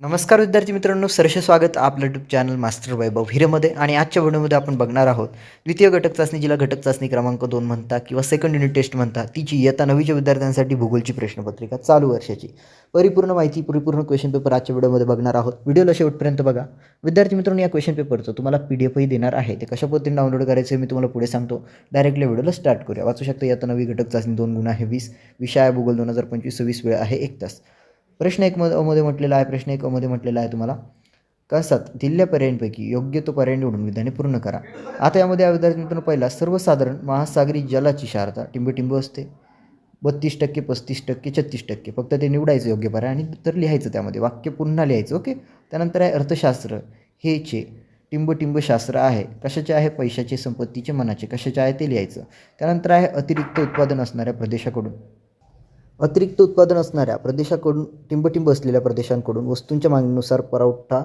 नमस्कार विद्यार्थी मित्रांनो, सहर्ष स्वागत आपलं यूट्यूब चॅनल मास्टर वैभव हिरेमध्ये. आणि आजच्या व्हिडिओमध्ये आपण बघणार आहोत द्वितीय घटक चाचणी, जिला घटक चाचणी क्रमांक 2 म्हणतात किंवा सेकंड युनिट टेस्ट म्हणतात, तिची इयत्ता 9वीच्या विद्यार्थ्यांसाठी भूगोलची प्रश्नपत्रिका चालू वर्षाची परिपूर्ण माहिती, परिपूर्ण क्वेश्चन पेपर आजच्या व्हिडिओमध्ये बघणार आहोत. व्हिडिओला शेवटपर्यंत बघा. विद्यार्थी मित्रांनो, या क्वेश्चन पेपरचं तुम्हाला PDF देणार आहे. ते कशा पद्धतीने डाउनलोड करायचे मी तुम्हाला पुढे सांगतो. डायरेक्टली व्हिडिओला स्टार्ट करूया. वाचू शकता. इयत्ता 9वी घटक चाचणी 2 गुण आहे 20, विषय आहे भूगोल 2025, 26 वेळ आहे 1 तास. प्रश्न 1 मध्ये म्हटलेला आहे. प्रश्न 1 मध्ये म्हटलेला आहे तुम्हाला कसात दिलेल्या पर्यायांपैकी योग्य तो पर्याय निवडून विधाने पूर्ण करा. आता यामध्ये विद्यार्थी मित्रांनो, पहिला सर्वसाधारण महासागरी जलाची क्षारता टिंब असते 32%, 35%, 36%. फक्त ते निवडायचं योग्य पर्याय आणि तर लिहायचं, त्यामध्ये वाक्य पुन्हा लिहायचं. ओके. त्यानंतर आहे अर्थशास्त्र. हेचे टिंब शास्त्र आहे. कशाचे आहे? पैशाचे, संपत्तीचे, मनाचे. कशाचे आहे ते लिहायचं. त्यानंतर आहे अतिरिक्त उत्पादन असणाऱ्या प्रदेशाकडून. अतिरिक्त उत्पादन असणाऱ्या प्रदेशाकडून टिंब असलेल्या प्रदेशांकडून वस्तूंच्या मागणीनुसार पुरवठा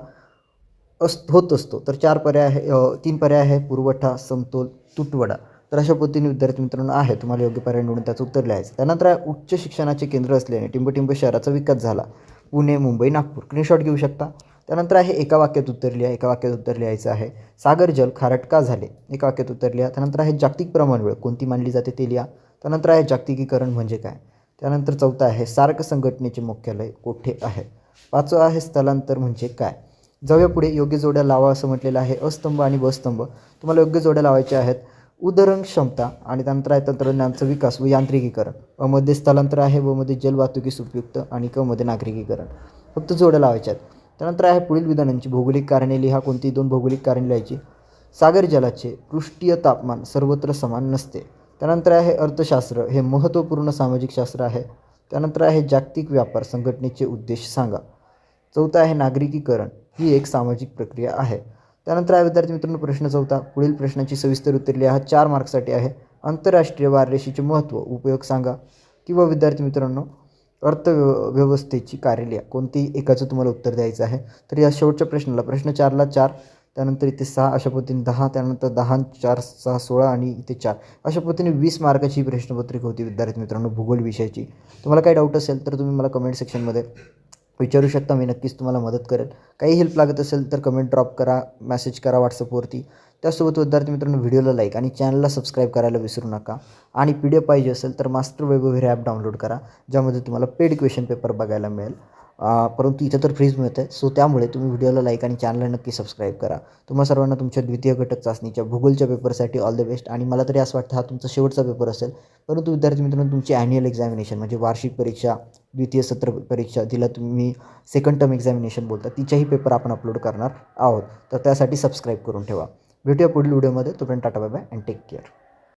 होत असतो. तर 3 पर्याय आहे: पुरवठा, समतोल, तुटवडा. तर अशा पद्धतीने विद्यार्थी मित्रांनो आहे, तुम्हाला योग्य पर्याय निवडून त्याचं उत्तर लिहायचं. त्यानंतर आहे उच्च शिक्षणाचे केंद्र असल्याने टिंब शहराचा विकास झाला. पुणे, मुंबई, नागपूर. स्क्रीनशॉट घेऊ शकता. त्यानंतर आहे एका वाक्यात उत्तर लिहा. एका वाक्यात उत्तर लिहायचं आहे. सागर जल खारट का झाले? एका वाक्यात उत्तर लिहा. त्यानंतर आहे जागतिक प्रमाणवेळ कोणती मानली जाते ते लिहा. त्यानंतर आहे जागतिकीकरण म्हणजे काय. त्यानंतर 4था आहे सार्क संघटनेचे मुख्यालय कोठे आहे. 5वा आहे स्थलांतर म्हणजे काय. जाऊया पुढे. योग्य जोड्या लावा असं म्हटलेलं आहे. अस्तंभ आणि बस्तंभ तुम्हाला योग्य जोड्या लावायच्या आहेत. उदरंग क्षमता आणि त्यानंतर आहे तंत्रज्ञानाचा विकास व यांत्रिकीकरण. मध्ये स्थलांतर आहे, व मध्ये जलवाहतुकीस उपयुक्त आणि मध्ये नागरिकीकरण. फक्त जोड्या लावायच्या आहेत. त्यानंतर आहे पुढील विधानांची भौगोलिक कारणे लिहा. कोणती 2 भौगोलिक कारणे लिहायची. सागर जलाचे पृष्ठीय तापमान सर्वत्र समान नसते. त्यानंतर आहे अर्थशास्त्र. हे महत्त्वपूर्ण सामाजिक शास्त्र आहे. त्यानंतर आहे जागतिक व्यापार संघटनेचे उद्देश सांगा. 4था आहे नागरिकीकरण. ही एक सामाजिक प्रक्रिया आहे. त्यानंतर आहे विद्यार्थी मित्रांनो प्रश्न 4था. पुढील प्रश्नाची सविस्तर उत्तर लिहा. 4 मार्क्ससाठी आहे. आंतरराष्ट्रीय वाररेषेचे महत्त्व, उपयोग सांगा. किंवा विद्यार्थी मित्रांनो अर्थव्यवस्थेची कार्य लिहा. कोणती एकाचं तुम्हाला उत्तर द्यायचं आहे. तर या शेवटच्या प्रश्नाला प्रश्न 4ला 4, त्यानंतर इथे 6, अशा पद्धतीने 10, त्यानंतर 10, 4, 6, 16 आणि इथे 4, अशा पद्धतीने 20 मार्काची ही प्रश्नपत्रिका होती विद्यार्थी मित्रांनो भूगोल विषयाची. तुम्हाला काही डाऊट असेल तर तुम्ही मला कमेंट सेक्शनमध्ये विचारू शकता. मी नक्कीच तुम्हाला मदत करेल. काही हेल्प लागत असेल तर कमेंट ड्रॉप करा, मेसेज करा व्हॉट्सअपवरती. त्यासोबत विद्यार्थी मित्रांनो व्हिडिओला लाईक आणि चॅनलला सबस्क्राईब करायला विसरू नका. आणि PDF पाहिजे असेल तर मास्टर वैभव हिरे ॲप डाउनलोड करा, ज्यामध्ये तुम्हाला पेड क्वेश्चन पेपर बघायला मिळेल. परंतु इथं तर फ्रीज मिळत आहे. सो त्यामुळे तुम्ही व्हिडिओला लाईक आणि चॅनलला नक्की सबस्क्राईब करा. तुम्हा सर्वांना तुमच्या द्वितीय घटक चाचणीच्या भूगोलच्या पेपरसाठी ऑल द बेस्ट. आणि मला तरी असं वाटतं हा तुमचा शेवटचा पेपर असेल. परंतु विद्यार्थी मित्रांनो तुमची ॲन्युअल एक्झामिनेशन म्हणजे वार्षिक परीक्षा, द्वितीय सत्र परीक्षा, जिला तुम्ही सेकंड टर्म एक्झामिनेशन बोलता, तिच्याही पेपर आपण अपलोड करणार आहोत. तर त्यासाठी सबस्क्राईब करून ठेवा. भेटूया पुढील व्हिडिओमध्ये. तोपर्यंत tata bye bye and take care.